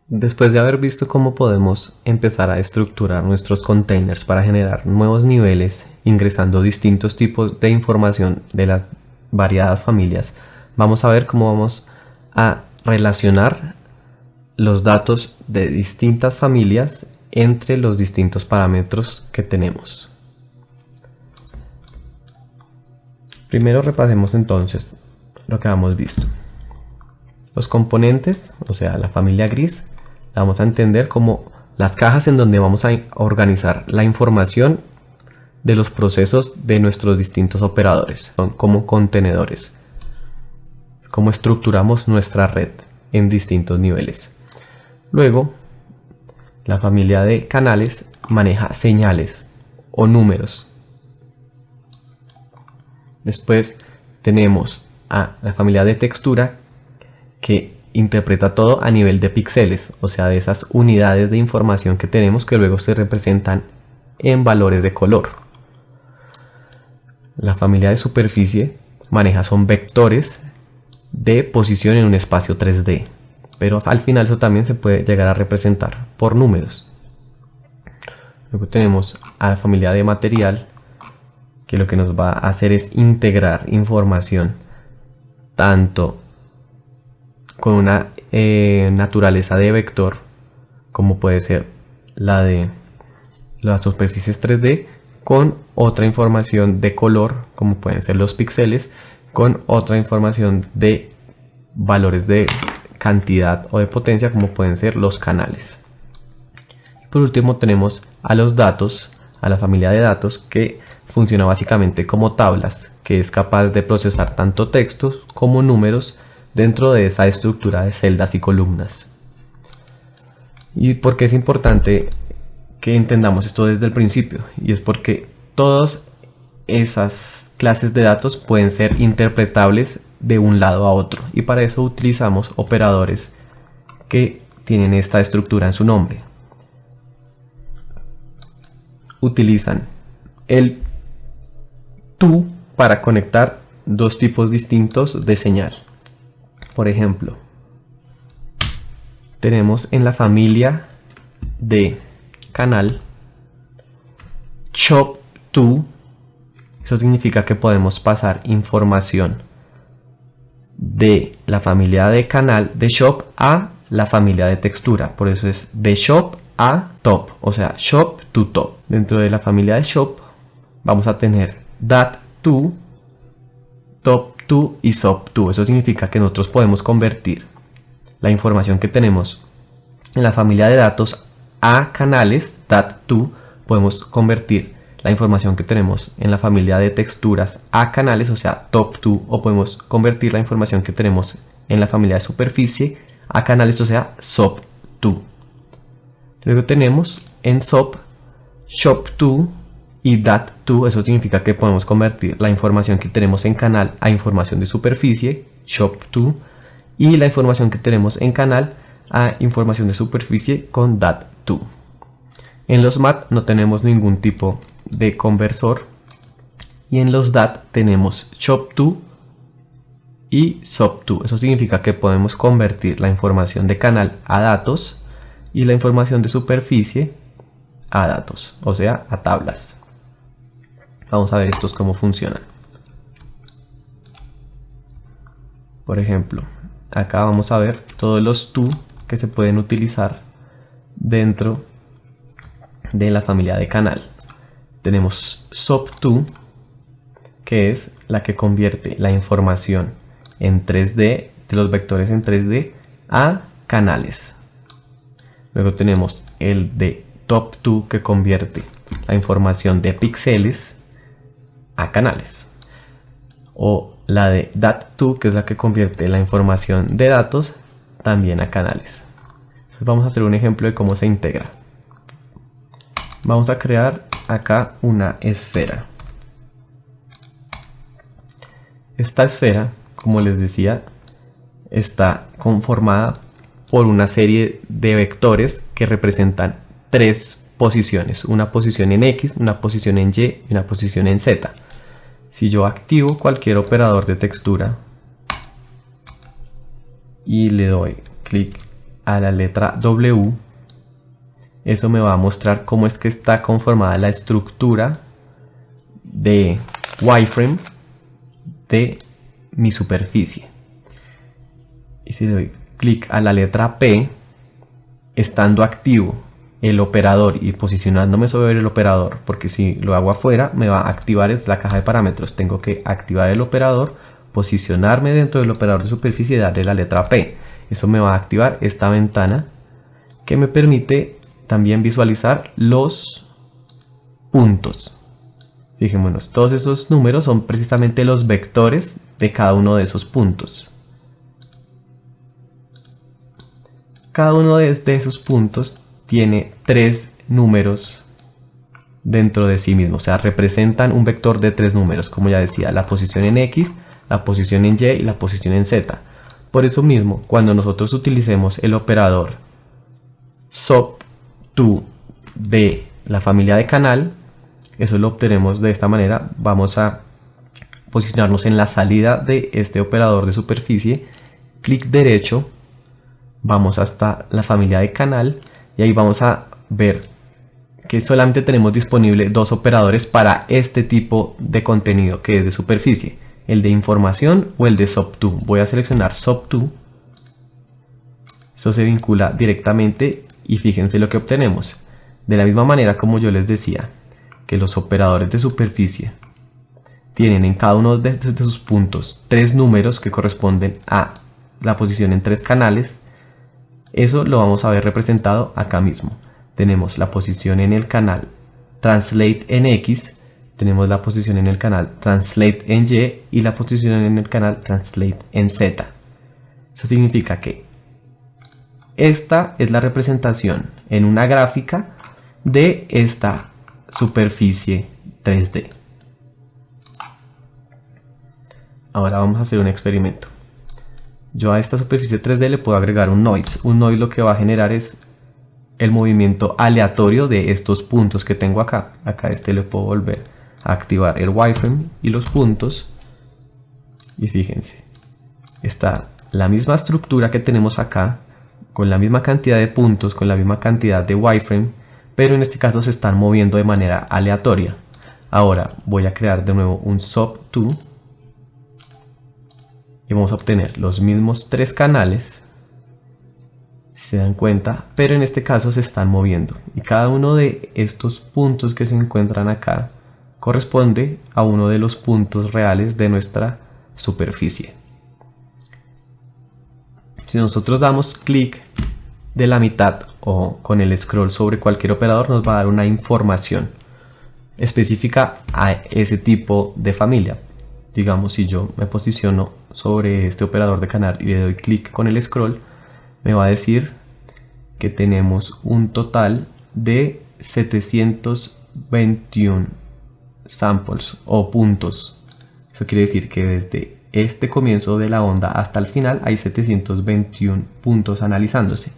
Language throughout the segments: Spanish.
Después de haber visto cómo podemos empezar a estructurar nuestros containers para generar nuevos niveles ingresando distintos tipos de información de las variadas familias, vamos a ver cómo vamos a relacionar los datos de distintas familias entre los distintos parámetros que tenemos. Primero repasemos entonces lo que hemos visto. Los componentes, o sea, la familia gris, la vamos a entender como las cajas en donde vamos a organizar la información de los procesos de nuestros distintos operadores. Son como contenedores. Cómo estructuramos nuestra red en distintos niveles. Luego, la familia de canales maneja señales o números. Después tenemos a la familia de textura que interpreta todo a nivel de píxeles, o sea, de esas unidades de información que tenemos que luego se representan en valores de color. La familia de superficie maneja son vectores de posición en un espacio 3D, pero al final eso también se puede llegar a representar por números. Luego tenemos a la familia de material, que lo que nos va a hacer es integrar información tanto con una naturaleza de vector, como puede ser la de las superficies 3D, con otra información de color, como pueden ser los píxeles, con otra información de valores de cantidad o de potencia, como pueden ser los canales. Por último tenemos a los datos, a la familia de datos, que funciona básicamente como tablas, que es capaz de procesar tanto textos como números dentro de esa estructura de celdas y columnas. ¿Y por qué es importante que entendamos esto desde el principio? Y es porque todas esas clases de datos pueden ser interpretables de un lado a otro, y para eso utilizamos operadores que tienen esta estructura en su nombre. Utilizan el to para conectar dos tipos distintos de señal. Por ejemplo, tenemos en la familia de canal shop to. Eso significa que podemos pasar información de la familia de canal de shop a la familia de textura. Por eso es de shop a top, o sea, shop to top. Dentro de la familia de shop vamos a tener dat to, top to y sub to. Eso significa que nosotros podemos convertir la información que tenemos en la familia de datos a canales, dat to. Podemos convertir la información que tenemos en la familia de texturas a canales, o sea, top to, o podemos convertir la información que tenemos en la familia de superficie a canales, o sea, sub to. Luego tenemos en sub, shop to y dat to. Eso significa que podemos convertir la información que tenemos en canal a información de superficie, shop to, y la información que tenemos en canal a información de superficie con dat to. En los mat no tenemos ningún tipo de conversor, y en los dat tenemos shop to y sub to. Eso significa que podemos convertir la información de canal a datos y la información de superficie a datos, o sea, a tablas. Vamos a ver estos cómo funcionan. Por ejemplo, acá vamos a ver todos los to que se pueden utilizar dentro de la familia de canal. Tenemos sub to, que es la que convierte la información en 3D, de los vectores en 3D, a canales. Luego tenemos el de top to, que convierte la información de píxeles a canales. O la de dat to, que es la que convierte la información de datos también a canales. Entonces vamos a hacer un ejemplo de cómo se integra. Vamos a crear acá una esfera. Esta esfera, como les decía, está conformada por una serie de vectores que representan tres posiciones: una posición en X, una posición en Y y una posición en Z. Si yo activo cualquier operador de textura y le doy clic a la letra W, eso me va a mostrar cómo es que está conformada la estructura de wireframe de mi superficie. Y si le doy clic a la letra P, estando activo el operador y posicionándome sobre el operador, porque si lo hago afuera me va a activar la caja de parámetros. Tengo que activar el operador, posicionarme dentro del operador de superficie y darle la letra P. Eso me va a activar esta ventana que me permite también visualizar los puntos. Fijémonos, todos esos números son precisamente los vectores de cada uno de esos puntos. Cada uno de esos puntos tiene 3 números dentro de sí mismo, o sea, representan un vector de 3 números, como ya decía, la posición en X, la posición en Y y la posición en Z. Por eso mismo, cuando nosotros utilicemos el operador SOP2 de la familia de canal, eso lo obtenemos de esta manera. Vamos a posicionarnos en la salida de este operador de superficie, clic derecho, vamos hasta la familia de canal y ahí vamos a ver que solamente tenemos disponible 2 operadores para este tipo de contenido que es de superficie, el de información o el de SOP2. Voy a seleccionar SOP2, eso se vincula directamente y fíjense lo que obtenemos. De la misma manera como yo les decía que los operadores de superficie tienen en cada uno de sus puntos 3 números que corresponden a la posición en 3 canales, eso lo vamos a ver representado acá mismo. Tenemos la posición en el canal Translate en X, tenemos la posición en el canal Translate en Y y la posición en el canal Translate en Z. Eso significa que esta es la representación en una gráfica de esta superficie 3D. Ahora vamos a hacer un experimento. Yo a esta superficie 3D le puedo agregar un noise. Un noise lo que va a generar es el movimiento aleatorio de estos puntos que tengo acá. Acá le puedo volver a activar el wireframe y los puntos. Y fíjense, está la misma estructura que tenemos acá, con la misma cantidad de puntos, con la misma cantidad de wireframe, pero en este caso se están moviendo de manera aleatoria. Ahora voy a crear de nuevo un SOP2. Y vamos a obtener los mismos 3 canales, si se dan cuenta, pero en este caso se están moviendo. Y cada uno de estos puntos que se encuentran acá corresponde a uno de los puntos reales de nuestra superficie. Si nosotros damos clic de la mitad o con el scroll sobre cualquier operador, nos va a dar una información específica a ese tipo de familia. Digamos, si yo me posiciono sobre este operador de canal y le doy clic con el scroll, me va a decir que tenemos un total de 721 samples o puntos. Eso quiere decir que desde este comienzo de la onda hasta el final hay 721 puntos analizándose.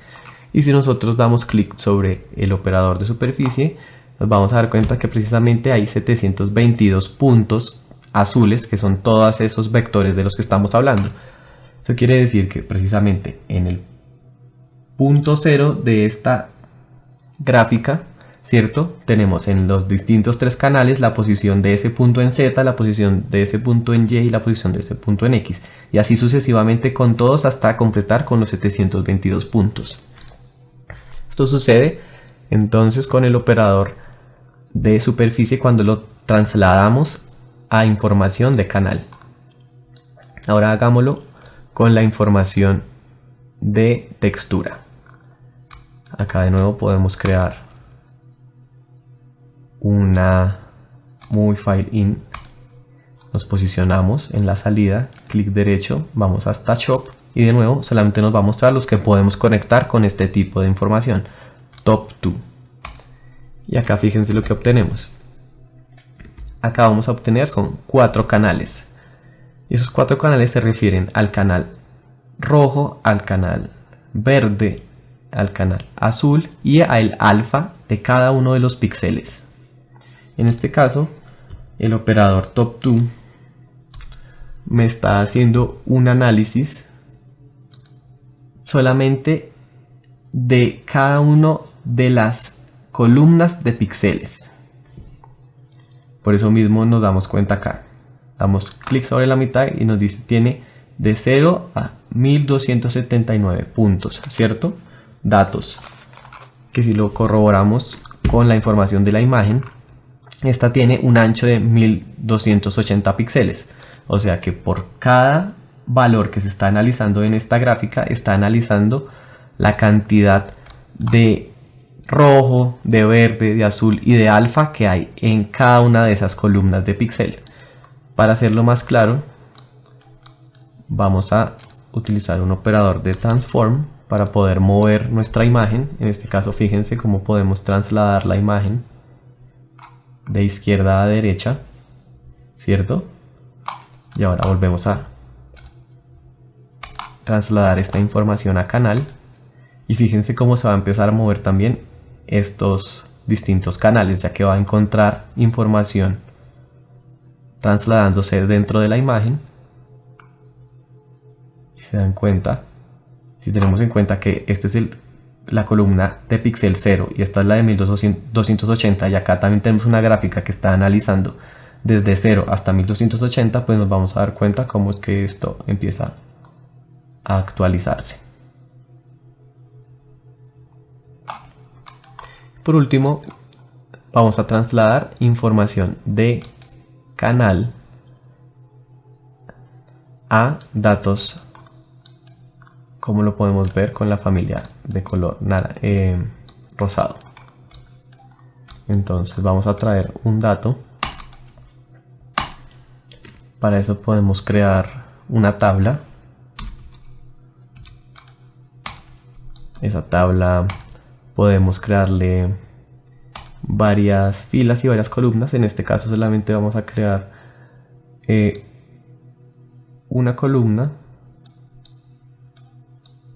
Y si nosotros damos clic sobre el operador de superficie, nos vamos a dar cuenta que precisamente hay 722 puntos azules, que son todos esos vectores de los que estamos hablando. Eso quiere decir que precisamente en el punto 0 de esta gráfica, ¿cierto? Tenemos en los distintos 3 canales la posición de ese punto en Z, la posición de ese punto en Y y la posición de ese punto en X. Y así sucesivamente con todos hasta completar con los 722 puntos. Esto sucede entonces con el operador de superficie cuando lo trasladamos a información de canal. Ahora hagámoslo con la información de textura. Acá de nuevo podemos crear una Movie File In. Nos posicionamos en la salida, clic derecho, vamos hasta Shop y de nuevo solamente nos va a mostrar los que podemos conectar con este tipo de información, Top 2. Y acá fíjense lo que obtenemos. Acá vamos a obtener son 4 canales. Y esos 4 canales se refieren al canal rojo, al canal verde, al canal azul y al alfa de cada uno de los píxeles. En este caso, el operador Top2 me está haciendo un análisis solamente de cada uno de las columnas de píxeles. Por eso mismo nos damos cuenta acá. Damos clic sobre la mitad y nos dice tiene de 0 a 1279 puntos, ¿cierto? Datos que si lo corroboramos con la información de la imagen, esta tiene un ancho de 1280 píxeles. O sea que por cada valor que se está analizando en esta gráfica, está analizando la cantidad de rojo, de verde, de azul y de alfa que hay en cada una de esas columnas de píxel. Para hacerlo más claro, vamos a utilizar un operador de transform para poder mover nuestra imagen. En este caso, fíjense cómo podemos trasladar la imagen de izquierda a derecha, ¿cierto? Y ahora volvemos a trasladar esta información a canal y fíjense cómo se va a empezar a mover también estos distintos canales, ya que va a encontrar información trasladándose dentro de la imagen. Si se dan cuenta, si tenemos en cuenta que esta es la columna de píxel 0 y esta es la de 1280 y acá también tenemos una gráfica que está analizando desde 0 hasta 1280, pues nos vamos a dar cuenta cómo es que esto empieza a actualizarse. Por último, vamos a trasladar información de canal a datos, como lo podemos ver con la familia de color rosado. Entonces vamos a traer un dato. Para eso podemos crear una tabla. Esa tabla podemos crearle varias filas y varias columnas. En este caso solamente vamos a crear una columna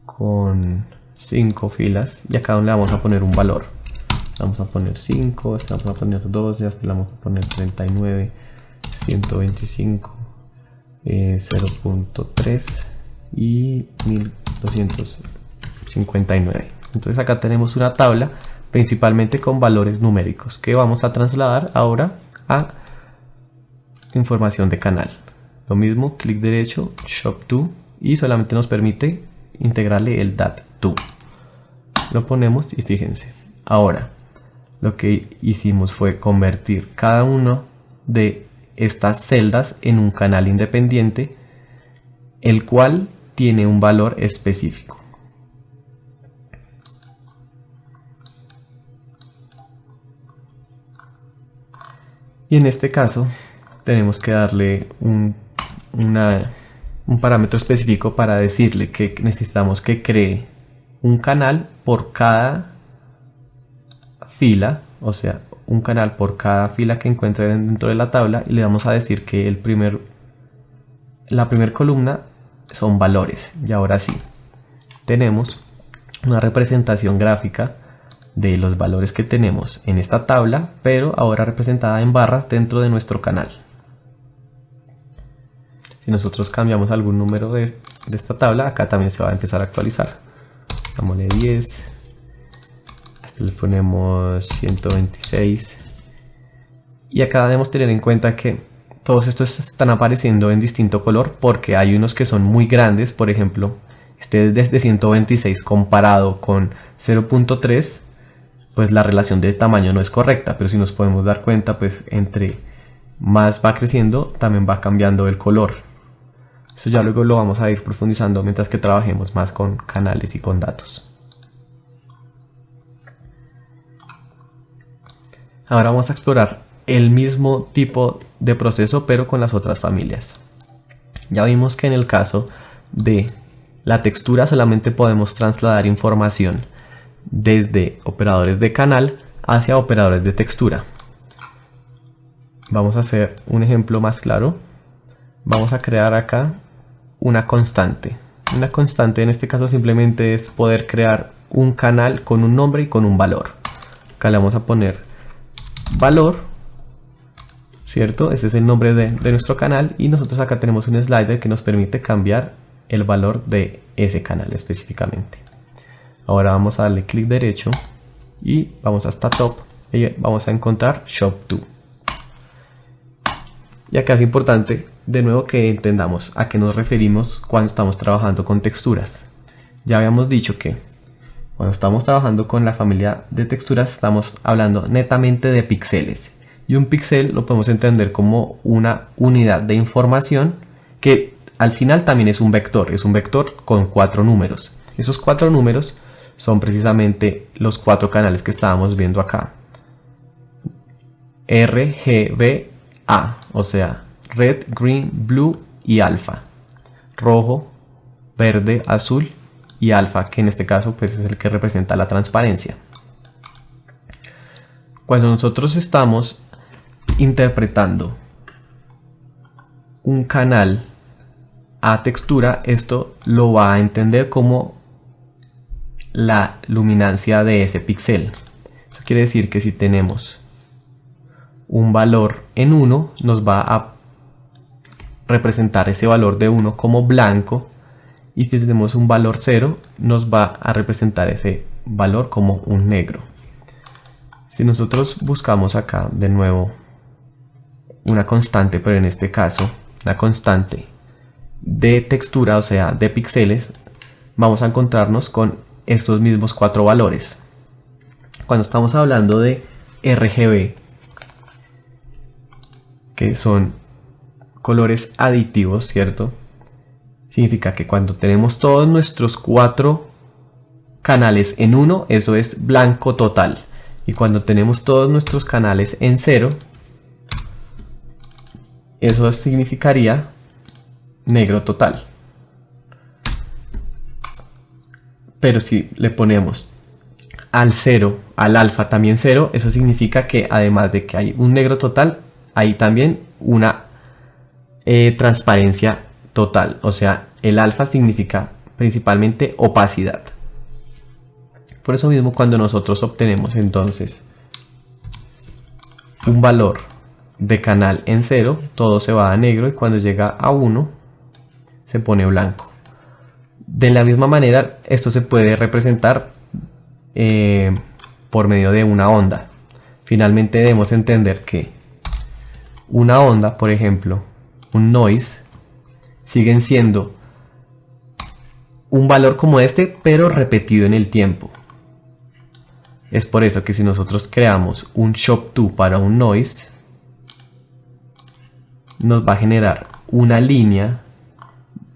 con 5 filas y a cada una le vamos a poner un valor. Vamos a poner 5, este vamos a poner 12, este le vamos a poner 39, 125, 0.3 y 1259. Entonces acá tenemos una tabla principalmente con valores numéricos que vamos a trasladar ahora a información de canal. Lo mismo, clic derecho, Shop To, y solamente nos permite integrarle el Dat2. Lo ponemos y fíjense, ahora lo que hicimos fue convertir cada uno de estas celdas en un canal independiente, el cual tiene un valor específico. Y en este caso tenemos que darle un parámetro específico para decirle que necesitamos que cree un canal por cada fila, o sea, un canal por cada fila que encuentre dentro de la tabla, y le vamos a decir que la primera columna son valores. Y ahora sí, tenemos una representación gráfica de los valores que tenemos en esta tabla, pero ahora representada en barras dentro de nuestro canal. Si nosotros cambiamos algún número de esta tabla, acá también se va a empezar a actualizar. Dámosle 10, a este le ponemos 126, y acá debemos tener en cuenta que todos estos están apareciendo en distinto color porque hay unos que son muy grandes. Por ejemplo, este es desde 126 comparado con 0.3, pues la relación de tamaño no es correcta, pero si nos podemos dar cuenta, pues entre más va creciendo también va cambiando el color. Eso ya luego lo vamos a ir profundizando mientras que trabajemos más con canales y con datos. Ahora vamos a explorar el mismo tipo de proceso pero con las otras familias. Ya vimos que en el caso de la textura solamente podemos trasladar información desde operadores de canal hacia operadores de textura. Vamos a hacer un ejemplo más claro. Vamos a crear acá una constante. Una constante en este caso simplemente es poder crear un canal con un nombre y con un valor. Acá le vamos a poner valor, ¿cierto? Ese es el nombre de nuestro canal, y nosotros acá tenemos un slider que nos permite cambiar el valor de ese canal específicamente. Ahora vamos a darle clic derecho y vamos hasta top y vamos a encontrar Shop To. Y acá es importante de nuevo que entendamos a qué nos referimos cuando estamos trabajando con texturas. Ya habíamos dicho que cuando estamos trabajando con la familia de texturas estamos hablando netamente de píxeles. Y un píxel lo podemos entender como una unidad de información que al final también es un vector con 4 números. Esos 4 números son precisamente los 4 canales que estábamos viendo acá. RGBA, o sea, red, green, blue y alfa. Rojo, verde, azul y alfa, que en este caso pues es el que representa la transparencia. Cuando nosotros estamos interpretando un canal a textura, esto lo va a entender como la luminancia de ese píxel. Eso quiere decir que si tenemos un valor en 1, nos va a representar ese valor de 1 como blanco, y si tenemos un valor 0, nos va a representar ese valor como un negro. Si nosotros buscamos acá de nuevo una constante, pero en este caso una constante de textura, o sea de píxeles, vamos a encontrarnos con estos mismos 4 valores. Cuando estamos hablando de RGB, que son colores aditivos, ¿cierto? Significa que cuando tenemos todos nuestros 4 canales en 1, eso es blanco total. Y cuando tenemos todos nuestros canales en 0, eso significaría negro total. Pero si le ponemos al 0, al alfa también 0, eso significa que además de que hay un negro total, hay también una transparencia total. O sea, el alfa significa principalmente opacidad. Por eso mismo, cuando nosotros obtenemos entonces un valor de canal en 0, todo se va a negro, y cuando llega a 1 se pone blanco. De la misma manera, esto se puede representar por medio de una onda. Finalmente debemos entender que una onda, por ejemplo, un noise, siguen siendo un valor como este, pero repetido en el tiempo. Es por eso que si nosotros creamos un Shop To para un noise, nos va a generar una línea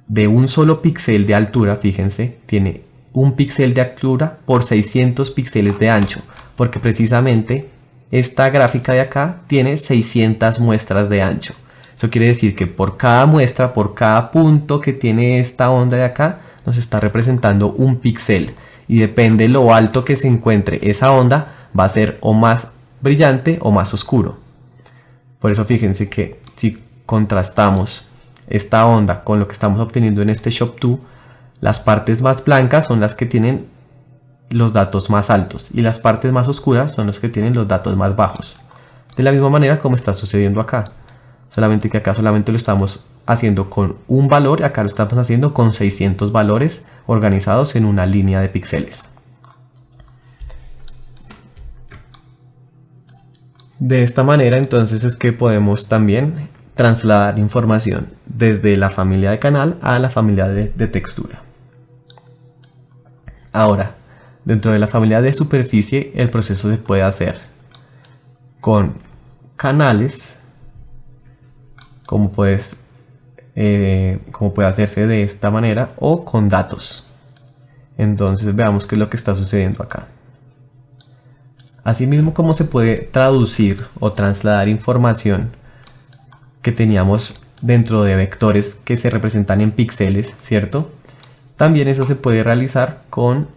de un solo píxel de altura. Fíjense, tiene un píxel de altura por 600 píxeles de ancho, porque precisamente esta gráfica de acá tiene 600 muestras de ancho. Eso quiere decir que por cada muestra, por cada punto que tiene esta onda de acá, nos está representando un píxel, y depende de lo alto que se encuentre esa onda, va a ser o más brillante o más oscuro. Por eso fíjense que si contrastamos esta onda con lo que estamos obteniendo en este Shop To, las partes más blancas son las que tienen los datos más altos y las partes más oscuras son los que tienen los datos más bajos. De la misma manera como está sucediendo acá, solamente que acá solamente lo estamos haciendo con un valor y acá lo estamos haciendo con 600 valores organizados en una línea de píxeles. De esta manera entonces es que podemos también trasladar información desde la familia de canal a la familia de textura. Ahora, dentro de la familia de superficie, el proceso se puede hacer con canales, como puede hacerse de esta manera, o con datos. Entonces veamos qué es lo que está sucediendo acá. Asimismo, como se puede traducir o trasladar información que teníamos dentro de vectores que se representan en píxeles, ¿cierto? También eso se puede realizar con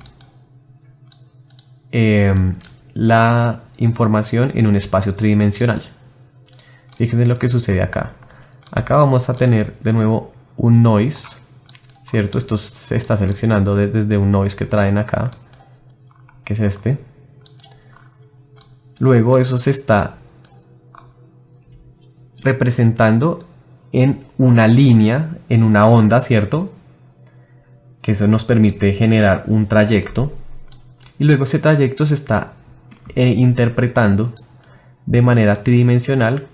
la información en un espacio tridimensional. Fíjense lo que sucede acá. Acá vamos a tener de nuevo un noise, ¿cierto? Esto se está seleccionando desde un noise que traen acá, que es este. Luego eso se está representando en una línea, en una onda, ¿cierto? Que eso nos permite generar un trayecto. y luego ese trayecto se está interpretando de manera tridimensional,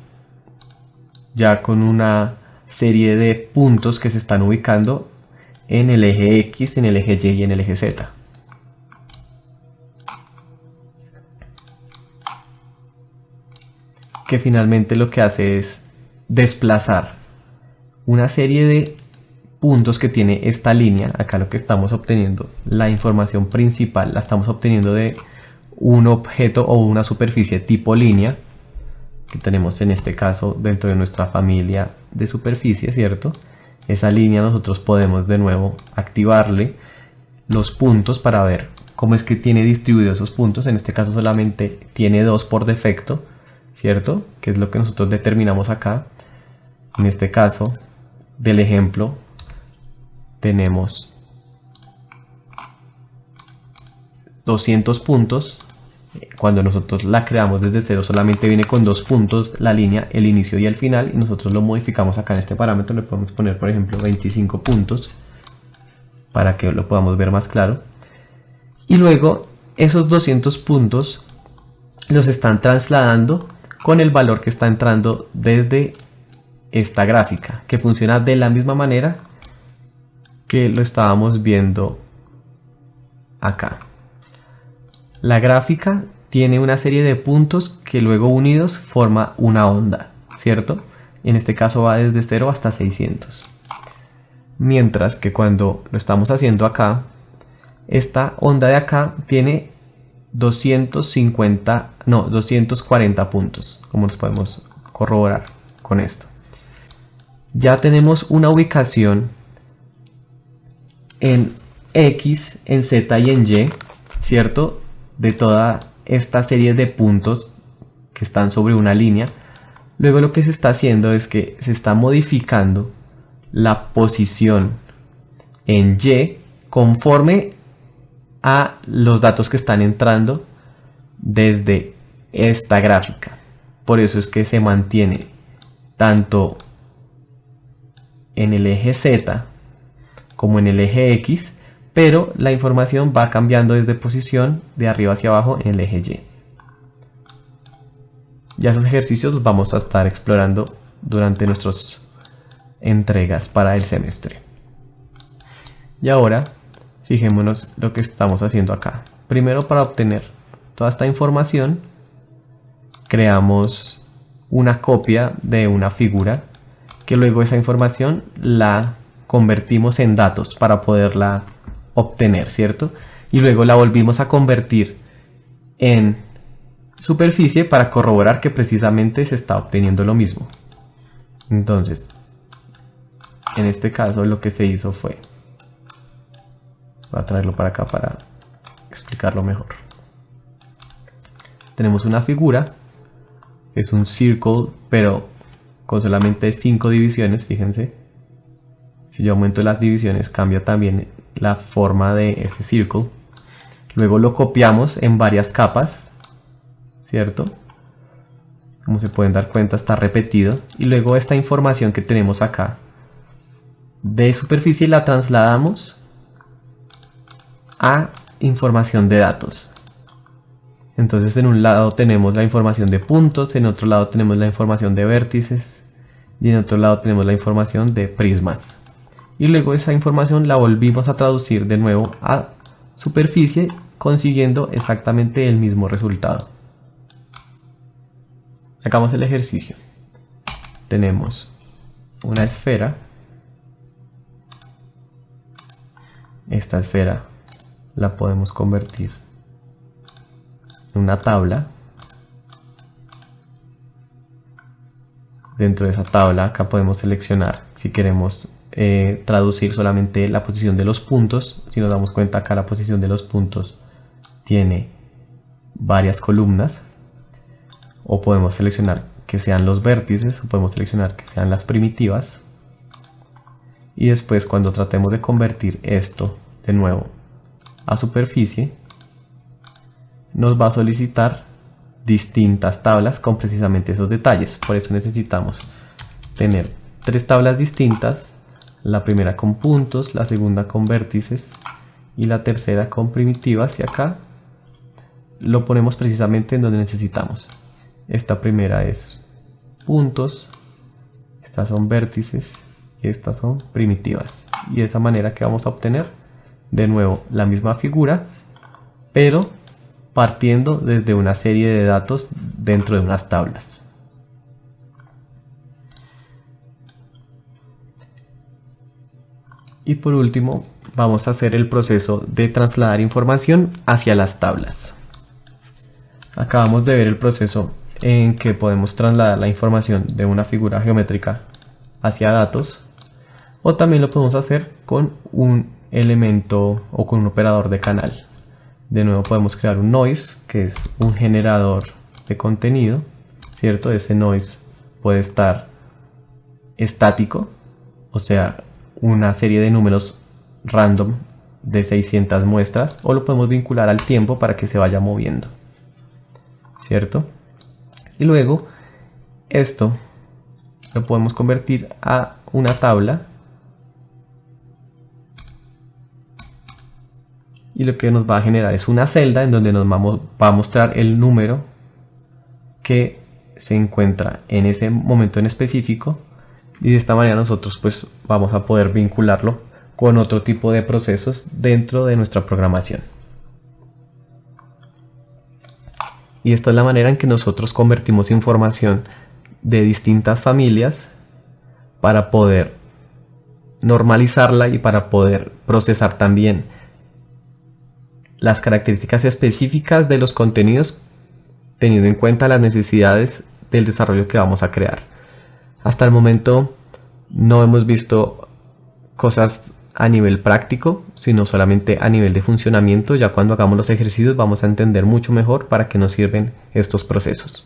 ya con una serie de puntos que se están ubicando en el eje X, en el eje Y y en el eje Z. Que finalmente lo que hace es desplazar una serie de puntos que tiene esta línea. Acá lo que estamos obteniendo, la información principal, la estamos obteniendo de un objeto o una superficie tipo línea que tenemos en este caso dentro de nuestra familia de superficie, ¿cierto? Esa línea nosotros podemos de nuevo activarle los puntos para ver cómo es que tiene distribuidos esos puntos. En este caso solamente tiene 2 por defecto, ¿cierto? Que es lo que nosotros determinamos acá. En este caso del ejemplo tenemos 200 puntos. Cuando nosotros la creamos desde cero solamente viene con 2 puntos la línea, el inicio y el final, y nosotros lo modificamos acá en este parámetro. Le podemos poner por ejemplo 25 puntos para que lo podamos ver más claro, y luego esos 200 puntos los están trasladando con el valor que está entrando desde esta gráfica, que funciona de la misma manera que lo estábamos viendo acá. La gráfica tiene una serie de puntos que luego unidos forma una onda, ¿cierto? En este caso va desde 0 hasta 600. Mientras que cuando lo estamos haciendo acá, esta onda de acá tiene 240 puntos, como nos podemos corroborar con esto. Ya tenemos una ubicación en X, en Z y en Y, ¿cierto? De toda esta serie de puntos que están sobre una línea. Luego lo que se está haciendo es que se está modificando la posición en Y conforme a los datos que están entrando desde esta gráfica. Por eso es que se mantiene tanto en el eje Z como en el eje X, pero la información va cambiando desde posición de arriba hacia abajo en el eje Y. Ya esos ejercicios los vamos a estar explorando durante nuestras entregas para el semestre. Y ahora fijémonos lo que estamos haciendo acá. Primero, para obtener toda esta información, creamos una copia de una figura, que luego esa información la convertimos en datos para poderla obtener, ¿cierto? Y luego la volvimos a convertir en superficie para corroborar que precisamente se está obteniendo lo mismo. Entonces, en este caso lo que se hizo fue, voy a traerlo para acá para explicarlo mejor. Tenemos una figura, es un circle, pero con solamente 5 divisiones, fíjense. Si yo aumento las divisiones, cambia también la forma de ese círculo. Luego lo copiamos en varias capas, ¿cierto? Como se pueden dar cuenta, está repetido. Y luego esta información que tenemos acá de superficie la trasladamos a información de datos. Entonces en un lado tenemos la información de puntos, en otro lado tenemos la información de vértices y en otro lado tenemos la información de prismas. Y luego esa información la volvimos a traducir de nuevo a superficie, consiguiendo exactamente el mismo resultado. Hagamos el ejercicio. Tenemos una esfera. Esta esfera la podemos convertir en una tabla. Dentro de esa tabla acá podemos seleccionar si queremos traducir solamente la posición de los puntos. Si nos damos cuenta, acá la posición de los puntos tiene varias columnas, o podemos seleccionar que sean los vértices, o podemos seleccionar que sean las primitivas. Y después, cuando tratemos de convertir esto de nuevo a superficie, nos va a solicitar distintas tablas con precisamente esos detalles. Por eso necesitamos tener 3 tablas distintas: la primera con puntos, la segunda con vértices y la tercera con primitivas. Y acá lo ponemos precisamente en donde necesitamos. Esta primera es puntos, estas son vértices y estas son primitivas. Y de esa manera que vamos a obtener de nuevo la misma figura, pero partiendo desde una serie de datos dentro de unas tablas. Y por último vamos a hacer el proceso de trasladar información hacia las tablas. Acabamos de ver el proceso en que podemos trasladar la información de una figura geométrica hacia datos, o también lo podemos hacer con un elemento o con un operador de canal. De nuevo podemos crear un noise, que es un generador de contenido, ¿cierto? Ese noise puede estar estático, o sea, una serie de números random de 600 muestras, o lo podemos vincular al tiempo para que se vaya moviendo, ¿cierto? Y luego esto lo podemos convertir a una tabla, y lo que nos va a generar es una celda en donde nos va a mostrar el número que se encuentra en ese momento en específico, y de esta manera nosotros pues vamos a poder vincularlo con otro tipo de procesos dentro de nuestra programación. Y esta es la manera en que nosotros convertimos información de distintas familias para poder normalizarla y para poder procesar también las características específicas de los contenidos, teniendo en cuenta las necesidades del desarrollo que vamos a crear. Hasta el momento no hemos visto cosas a nivel práctico, sino solamente a nivel de funcionamiento. Ya cuando hagamos los ejercicios vamos a entender mucho mejor para qué nos sirven estos procesos.